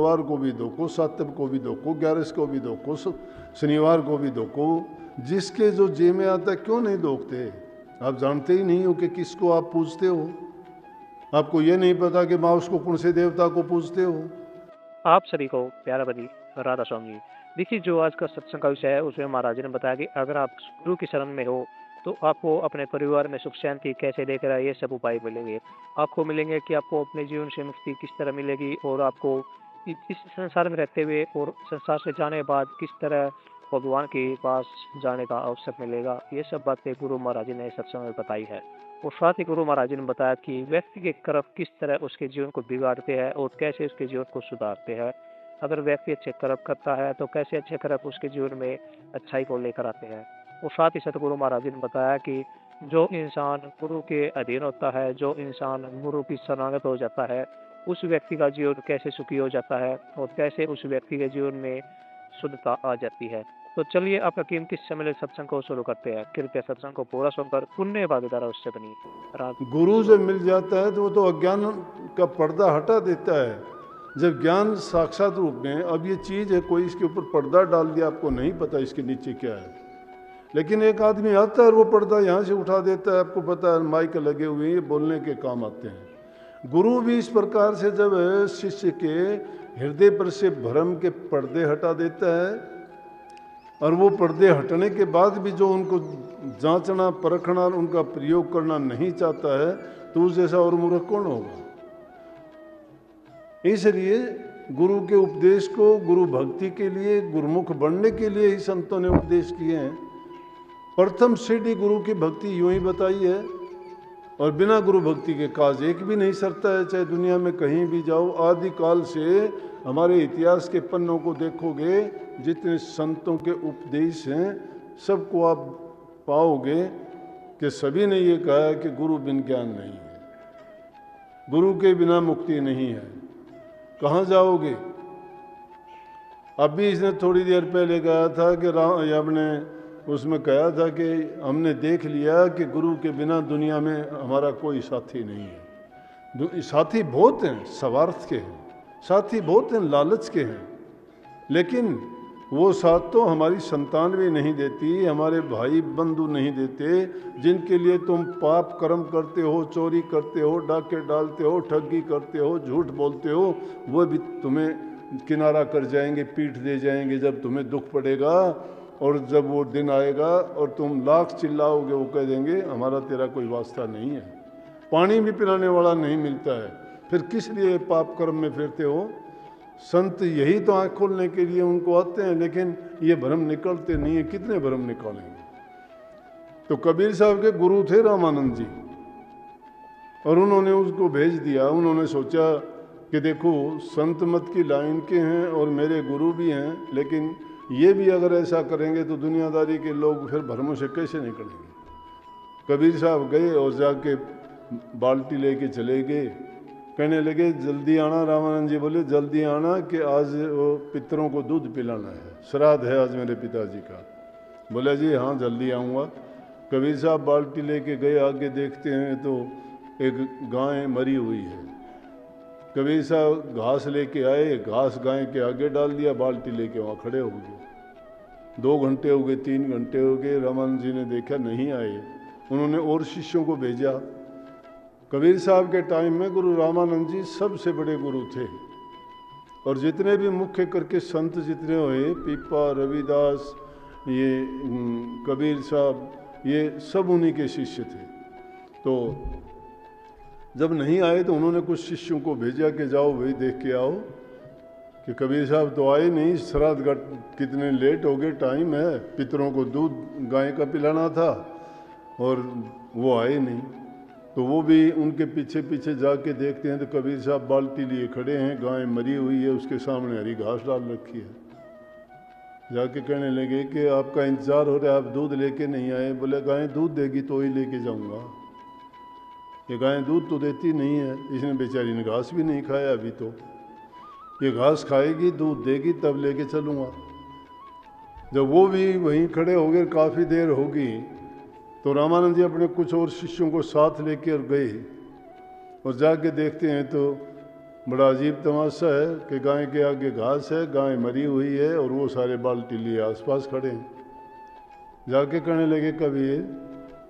शुक्रवार को भी धोको, सातव को भी धोको, ग्यारस को भी धोको, शनिवार को भी धोको। जिसके जो जी में आता है क्यों नहीं धोखते? आप जानते ही नहीं हो कि किसको आप पूजते हो। आपको ये नहीं पता कि माउस को कौन से देवता को पूजते हो। आप सभी को प्यारा भरी राधा स्वामी। देखिए, जो आज का सत्संग का विषय है उसमें महाराज जी ने बताया कि अगर आप गुरु की शरण में हो तो आपको अपने परिवार में सुख शांति कैसे लेकर आए, ये सब उपाय मिलेंगे। आपको मिलेंगे कि आपको अपने जीवन से मुक्ति किस तरह मिलेगी, और आपको इस संसार में रहते हुए और संसार से जाने के बाद किस तरह भगवान के पास जाने का अवसर मिलेगा। ये सब बातें गुरु महाराज जी ने सत्संग में बताई है। और साथ ही गुरु महाराज जी ने बताया कि व्यक्ति के कर्म किस तरह उसके जीवन को बिगाड़ते हैं और कैसे उसके जीवन को सुधारते हैं। अगर व्यक्ति अच्छे कर्म करता है तो कैसे अच्छे कर्म उसके जीवन में अच्छाई को लेकर आते हैं। और साथ ही सतगुरु महाराज जी ने बताया कि जो इंसान गुरु के अधीन होता है, जो इंसान गुरु की शरणागत हो जाता है, उस व्यक्ति का जीवन कैसे सुखी हो जाता है और कैसे उस व्यक्ति के जीवन में शुद्धता आ जाती है। तो चलिए आपका कीमती समय सत्संग को शुरू करते हैं। कृपया सत्संग को पूरा सुनकर पुण्य भागीदार उससे बनी। गुरु जब मिल जाता है तो वो तो अज्ञान का पर्दा हटा देता है। जब ज्ञान साक्षात रूप में, अब ये चीज़ है, कोई इसके ऊपर पर्दा डाल दिया, आपको नहीं पता इसके नीचे क्या है, लेकिन एक आदमी आता है और वो पर्दा यहाँ से उठा देता है। आपको पता है माइक लगे हुए हैं, बोलने के काम आते हैं। गुरु भी इस प्रकार से जब शिष्य के हृदय पर से भ्रम के पर्दे हटा देता है, और वो पर्दे हटने के बाद भी जो उनको जांचना परखना उनका प्रयोग करना नहीं चाहता है, तो उस जैसा और मूर्ख कौन होगा। इसलिए गुरु के उपदेश को गुरु भक्ति के लिए, गुरुमुख बनने के लिए ही संतों ने उपदेश किए हैं। प्रथम सीढ़ी गुरु की भक्ति यूं ही बताई है, और बिना गुरु भक्ति के काज एक भी नहीं सरता है। चाहे दुनिया में कहीं भी जाओ, आदि काल से हमारे इतिहास के पन्नों को देखोगे, जितने संतों के उपदेश हैं सबको आप पाओगे कि सभी ने ये कहा है कि गुरु बिन ज्ञान नहीं है, गुरु के बिना मुक्ति नहीं है। कहाँ जाओगे? अभी इसने थोड़ी देर पहले कहा था कि आपने उसमें कहा था कि हमने देख लिया कि गुरु के बिना दुनिया में हमारा कोई साथी नहीं है। साथी बहुत हैं, स्वार्थ के हैं, साथी बहुत हैं, लालच के हैं, लेकिन वो साथ तो हमारी संतान भी नहीं देती, हमारे भाई बंधु नहीं देते, जिनके लिए तुम पाप कर्म करते हो, चोरी करते हो, डाके डालते हो, ठगी करते हो, झूठ बोलते हो, वो भी तुम्हें किनारा कर जाएंगे, पीठ दे जाएंगे जब तुम्हें दुख पड़ेगा। और जब वो दिन आएगा और तुम लाख चिल्लाओगे, वो कह देंगे हमारा तेरा कोई वास्ता नहीं है। पानी भी पिलाने वाला नहीं मिलता है, फिर किस लिए पाप कर्म में फिरते हो। संत यही तो आँख खोलने के लिए उनको आते हैं, लेकिन ये भ्रम निकलते नहीं है। कितने भ्रम निकालेंगे। तो कबीर साहब के गुरु थे रामानंद जी, और उन्होंने उसको भेज दिया। उन्होंने सोचा कि देखो संत मत की लाइन के हैं और मेरे गुरु भी हैं, लेकिन ये भी अगर ऐसा करेंगे तो दुनियादारी के लोग फिर भ्रमों से कैसे निकलेंगे। कबीर साहब गए और जाके बाल्टी लेके चले गए। कहने लगे जल्दी आना। रामानंद जी बोले जल्दी आना कि आज वो पितरों को दूध पिलाना है, श्राद्ध है आज मेरे पिताजी का। बोला जी हाँ जल्दी आऊँगा। कबीर साहब बाल्टी लेके गए, आगे देखते हैं तो एक गाय मरी हुई है। कबीर साहब घास लेके आए, घास गाय के आगे डाल दिया, बाल्टी लेके वहाँ खड़े हो गए। 2 घंटे हो गए, 3 घंटे हो गए, रामानंद जी ने देखा नहीं आए। उन्होंने और शिष्यों को भेजा। कबीर साहब के टाइम में गुरु रामानंद जी सबसे बड़े गुरु थे, और जितने भी मुख्य करके संत जितने हुए, पीपा, रविदास, ये कबीर साहब, ये सब उन्हीं के शिष्य थे। तो जब नहीं आए तो उन्होंने कुछ शिष्यों को भेजा कि जाओ भाई देख के आओ कि कबीर साहब तो आए नहीं, श्राद्ध का कितने लेट हो गए, टाइम है, पितरों को दूध गाय का पिलाना था और वो आए नहीं। तो वो भी उनके पीछे पीछे जाके देखते हैं तो कबीर साहब बाल्टी लिए खड़े हैं, गाय मरी हुई है, उसके सामने हरी घास डाल रखी है। जाके कहने लगे कि आपका इंतजार हो रहा है, आप दूध लेके नहीं आए। बोले गाय दूध देगी तो ही लेके जाऊंगा, ये गाय दूध तो देती नहीं है, इसने बेचारी ने घास भी नहीं खाया अभी, तो ये घास खाएगी दूध देगी तब लेके चलूँगा। जब वो भी वहीं खड़े हो गए, काफ़ी देर होगी, तो रामानंद जी अपने कुछ और शिष्यों को साथ लेके और गए, और जाके देखते हैं तो बड़ा अजीब तमाशा है कि गाय के आगे घास है, गाय मरी हुई है और वो सारे बाल्टी लिए आसपास खड़े हैं। जाके कहने लगे कबीर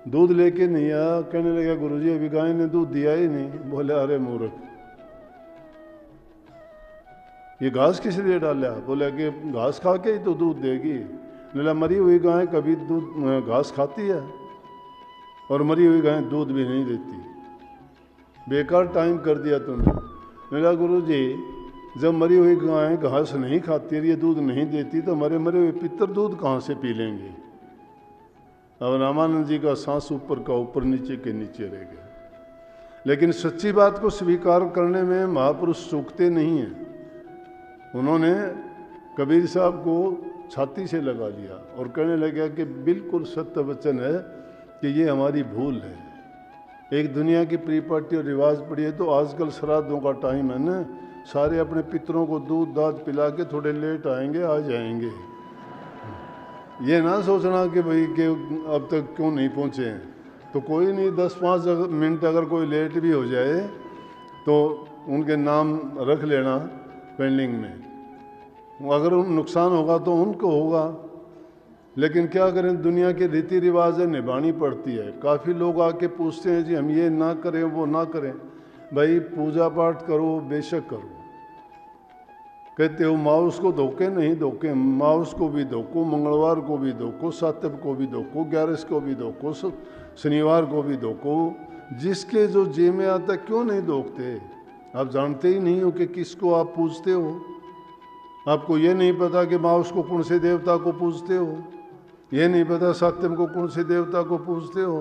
दूध लेके नहीं आया। कहने लगा गुरुजी अभी गाय ने दूध दिया ही नहीं। बोले अरे मूर्ख, ये घास किस लिए डाला? बोले कि घास खा के ही तो दूध देगी। बोला मरी हुई गाय कभी दूध घास खाती है और मरी हुई गाय दूध भी नहीं देती। बेकार टाइम कर दिया तुमने। बोला गुरुजी जब मरी हुई गाय घास नहीं खाती और ये दूध नहीं देती तो मरे मरे हुए पितर दूध कहाँ से पी लेंगे? अब रामानंद जी का सांस ऊपर का ऊपर, नीचे के नीचे रह गया। लेकिन सच्ची बात को स्वीकार करने में महापुरुष चूकते नहीं हैं। उन्होंने कबीर साहब को छाती से लगा लिया और कहने लगा कि बिल्कुल सत्य वचन है कि ये हमारी भूल है। एक दुनिया की परिपाटी और रिवाज पड़ी है। तो आजकल श्राद्धों का टाइम है ना, सारे अपने पितरों को दूध दाद पिला के थोड़े लेट आएंगे, आ जाएंगे। ये ना सोचना कि भाई कि अब तक क्यों नहीं पहुँचे हैं। तो कोई नहीं, 10-5 मिनट अगर कोई लेट भी हो जाए तो उनके नाम रख लेना पेंडिंग में। अगर नुकसान होगा तो उनको होगा, लेकिन क्या करें, दुनिया के रीति रिवाज है, निभानी पड़ती है। काफ़ी लोग आके पूछते हैं जी हम ये ना करें वो ना करें। भाई पूजा पाठ करो, बेशक करो। कहते हो माउस को धोके, नहीं धोके, माउस को भी धोको, मंगलवार को भी धोको, सातव को भी धोको, 11 को भी धोको, शनिवार को भी धोको। जिसके जो जी में आता क्यों नहीं धोकते? आप जानते ही नहीं हो कि किसको आप पूजते हो। आपको ये नहीं पता कि माउस को कौन से देवता को पूजते हो, ये नहीं पता सत्यम को कौन से देवता को पूजते हो।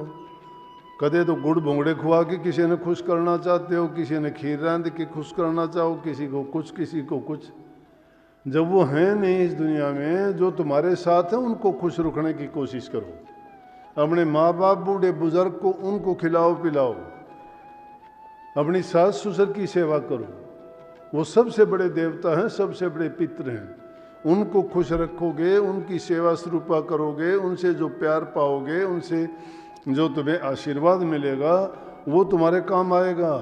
कदे तो गुड़ भोंगड़े खुआ के किसी ने खुश करना चाहते हो, किसी ने खीर रांध के खुश करना चाहो, किसी को कुछ किसी को कुछ। जब वो हैं नहीं इस दुनिया में, जो तुम्हारे साथ हैं उनको खुश रखने की कोशिश करो। अपने माँ बाप बूढ़े बुजुर्ग को उनको खिलाओ पिलाओ, अपनी सास ससुर की सेवा करो। वो सबसे बड़े देवता हैं, सबसे बड़े पितृ हैं। उनको खुश रखोगे, उनकी सेवा स्वरूपा करोगे, उनसे जो प्यार पाओगे, उनसे जो तुम्हें आशीर्वाद मिलेगा वो तुम्हारे काम आएगा।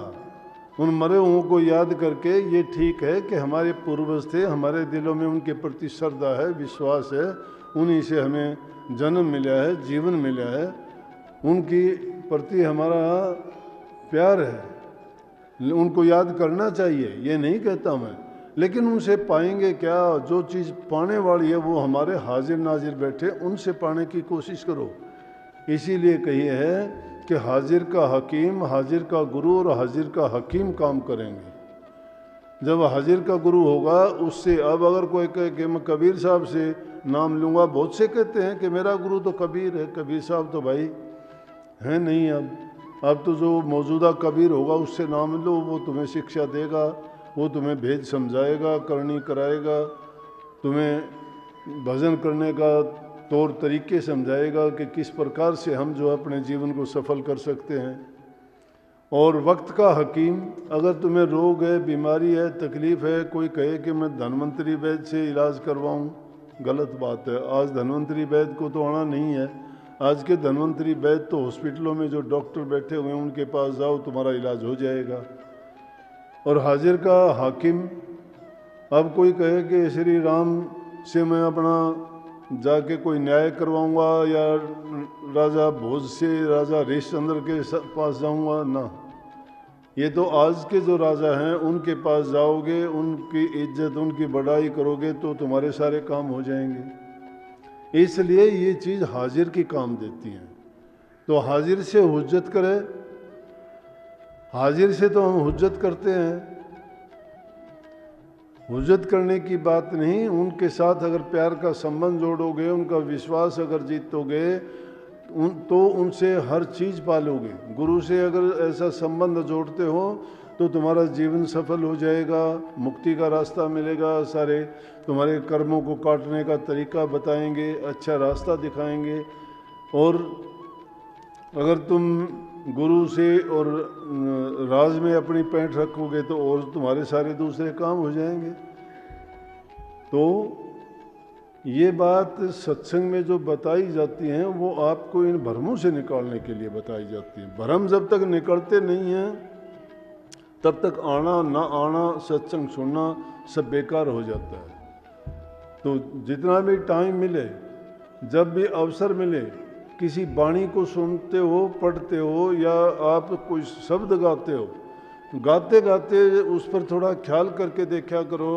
उन मरे हुओं को याद करके ये ठीक है कि हमारे पूर्वज थे, हमारे दिलों में उनके प्रति श्रद्धा है, विश्वास है, उन्हीं से हमें जन्म मिला है, जीवन मिला है, उनकी प्रति हमारा प्यार है। उनको याद करना चाहिए, ये नहीं कहता मैं, लेकिन उनसे पाएंगे क्या? जो चीज़ पाने वाली है वो हमारे हाजिर नाजिर बैठे, उनसे पाने की कोशिश करो। इसीलिए कही है कि हाजिर का हकीम, हाजिर का गुरु और हाजिर का हकीम काम करेंगे। जब हाजिर का गुरु होगा उससे, अब अगर कोई कहे कि मैं कबीर साहब से नाम लूँगा, बहुत से कहते हैं कि मेरा गुरु तो कबीर है, कबीर साहब तो भाई हैं नहीं। अब तो जो मौजूदा कबीर होगा उससे नाम लो, वो तुम्हें शिक्षा देगा, वो तुम्हें भेद समझाएगा, करनी कराएगा, तुम्हें भजन करने का तौर तरीके समझाएगा कि किस प्रकार से हम जो अपने जीवन को सफल कर सकते हैं। और वक्त का हकीम, अगर तुम्हें रोग है, बीमारी है, तकलीफ़ है, कोई कहे कि मैं धन्वंतरी वैद्य से इलाज करवाऊं, गलत बात है। आज धन्वंतरी वैद्य को तो आना नहीं है। आज के धन्वंतरी वैद्य तो हॉस्पिटलों में जो डॉक्टर बैठे हुए हैं उनके पास जाओ, तुम्हारा इलाज हो जाएगा। और हाजिर का हाकिम, अब कोई कहे कि श्री राम से मैं अपना जाके कोई न्याय करवाऊंगा या राजा भोज से राजा हरिश्चंद्र के पास जाऊंगा, ना। ये तो आज के जो राजा हैं उनके पास जाओगे, उनकी इज्जत उनकी बड़ाई करोगे तो तुम्हारे सारे काम हो जाएंगे। इसलिए ये चीज़ हाजिर की काम देती है। तो हाजिर से हुज्जत करें, हाजिर से तो हम हुज्जत करते हैं। हुज्जत करने की बात नहीं, उनके साथ अगर प्यार का संबंध जोड़ोगे, उनका विश्वास अगर जीतोगे तो उनसे हर चीज़ पालोगे। गुरु से अगर ऐसा संबंध जोड़ते हो तो तुम्हारा जीवन सफल हो जाएगा, मुक्ति का रास्ता मिलेगा। सारे तुम्हारे कर्मों को काटने का तरीका बताएंगे, अच्छा रास्ता दिखाएंगे। और अगर तुम गुरु से और राज में अपनी पैंठ रखोगे तो और तुम्हारे सारे दूसरे काम हो जाएंगे। तो ये बात सत्संग में जो बताई जाती हैं वो आपको इन भ्रमों से निकालने के लिए बताई जाती है। भ्रम जब तक निकलते नहीं हैं तब तक आना ना आना, सत्संग सुनना सब बेकार हो जाता है। तो जितना भी टाइम मिले, जब भी अवसर मिले, किसी वाणी को सुनते हो, पढ़ते हो, या आप कोई शब्द गाते हो, गाते गाते उस पर थोड़ा ख्याल करके देखा करो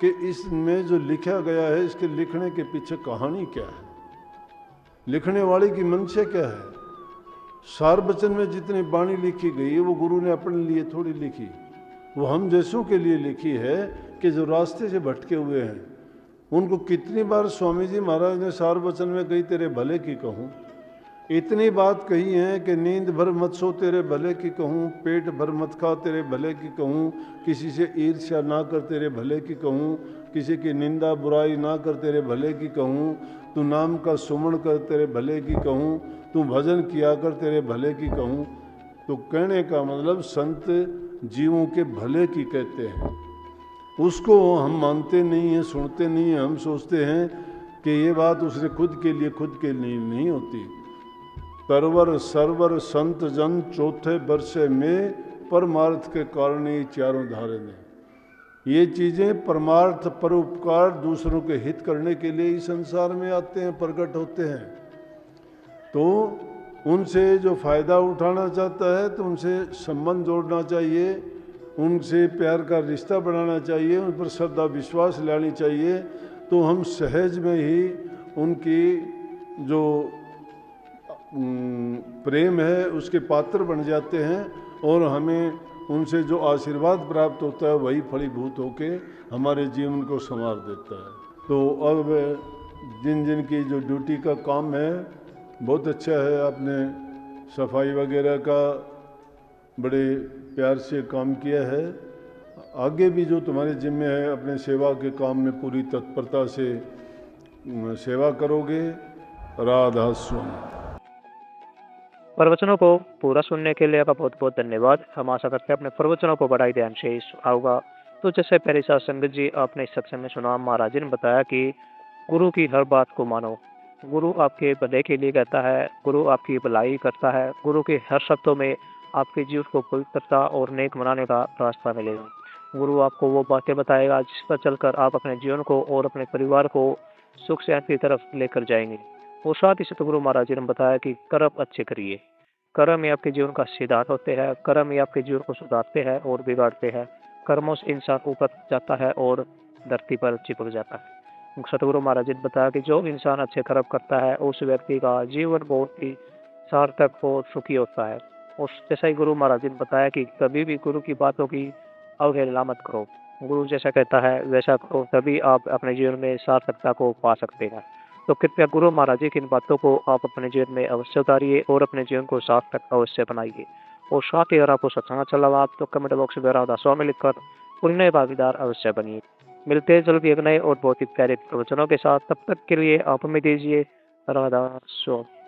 कि इसमें जो लिखा गया है, इसके लिखने के पीछे कहानी क्या है, लिखने वाले की मंशा क्या है। सार वचन में जितनी वाणी लिखी गई है वो गुरु ने अपने लिए थोड़ी लिखी, वो हम जैसों के लिए लिखी है कि जो रास्ते से भटके हुए हैं। उनको कितनी बार स्वामी जी महाराज ने सार वचन में कही तेरे भले की कहूँ, इतनी बात कही है कि नींद भर मत सो तेरे भले की कहूँ, पेट भर मत खा तेरे भले की कहूँ, किसी से ईर्ष्या ना कर तेरे भले की कहूँ, किसी की निंदा बुराई ना कर तेरे भले की कहूँ, तू नाम का सुमन कर तेरे भले की कहूँ, तू भजन किया कर तेरे भले की कहूँ। तो कहने का मतलब संत जीवों के भले की कहते हैं। उसको हम मानते नहीं हैं, सुनते नहीं हैं, हम सोचते हैं कि ये बात उसने खुद के लिए, खुद के लिए नहीं होती। परवर सरवर संत जन चौथे वर्षे में परमार्थ के कारण ये चारों धारे ने, ये चीज़ें परमार्थ परोपकार दूसरों के हित करने के लिए इस संसार में आते हैं, प्रकट होते हैं। तो उनसे जो फ़ायदा उठाना चाहता है तो उनसे संबंध जोड़ना चाहिए, उनसे प्यार का रिश्ता बनाना चाहिए, उन पर श्रद्धा विश्वास लानी चाहिए। तो हम सहज में ही उनकी जो प्रेम है उसके पात्र बन जाते हैं, और हमें उनसे जो आशीर्वाद प्राप्त होता है वही फलीभूत होके हमारे जीवन को संवार देता है। तो अब जिन जिन की जो ड्यूटी का काम है बहुत अच्छा है, आपने सफाई वगैरह का बड़े प्यार से काम किया है। आगे भी जो तुम्हारे जिम्मे है अपने सेवा के काम में पूरी तत्परता से सेवा करोगे। राधा स्वामी। प्रवचनों को पूरा सुनने के लिए आपका बहुत बहुत धन्यवाद। हम आशा करते हैं अपने प्रवचनों को बड़ाई ध्यान से सुना होगा। तो जैसे पहले साथ संगत जी आपने इस सत्संग में सुना, महाराज जी ने बताया कि गुरु की हर बात को मानो, गुरु आपके भले के लिए कहता है, गुरु आपकी भलाई करता है, गुरु के हर शब्दों में आपके जीवन को पवित्रता और नेक बनाने का रास्ता मिलेगा। गुरु आपको वो बातें बताएगा जिस पर चलकर आप अपने जीवन को और अपने परिवार को सुख शांति की तरफ लेकर जाएंगे। और साथ ही सतगुरु महाराज जी ने बताया कि कर्म अच्छे करिए। कर्म ही आपके जीवन का सिद्धांत होते हैं, कर्म ही आपके जीवन को सुधारते हैं और बिगाड़ते हैं। कर्मों से इंसान ऊपर जाता है और धरती पर चिपक जाता है। सतगुरु महाराज जी ने बताया कि जो इंसान अच्छे कर्म करता है उस व्यक्ति का जीवन बहुत ही सार्थक और सुखी होता है। और जैसा ही गुरु महाराज जी ने बताया कि कभी भी गुरु की बातों की अवहेलना मत करो, गुरु जैसा कहता है वैसा करो, तभी आप अपने जीवन में सार्थकता को पा सकते हैं। तो कृपया गुरु महाराज जी की इन बातों को आप अपने जीवन में अवश्य उतारिए और अपने जीवन को सार्थक अवश्य बनाइए। और साथ ही अगर आपको सत्संग अच्छा लगा आप तो कमेंट बॉक्स में राधा स्वामी लिखकर पूरी नए भागीदार अवश्य बनिए। मिलते हैं जल्दी एक नए और बहुत ही प्यारे प्रवचनों के साथ। तब तक के लिए आप हमें दीजिए राधा स्वामी।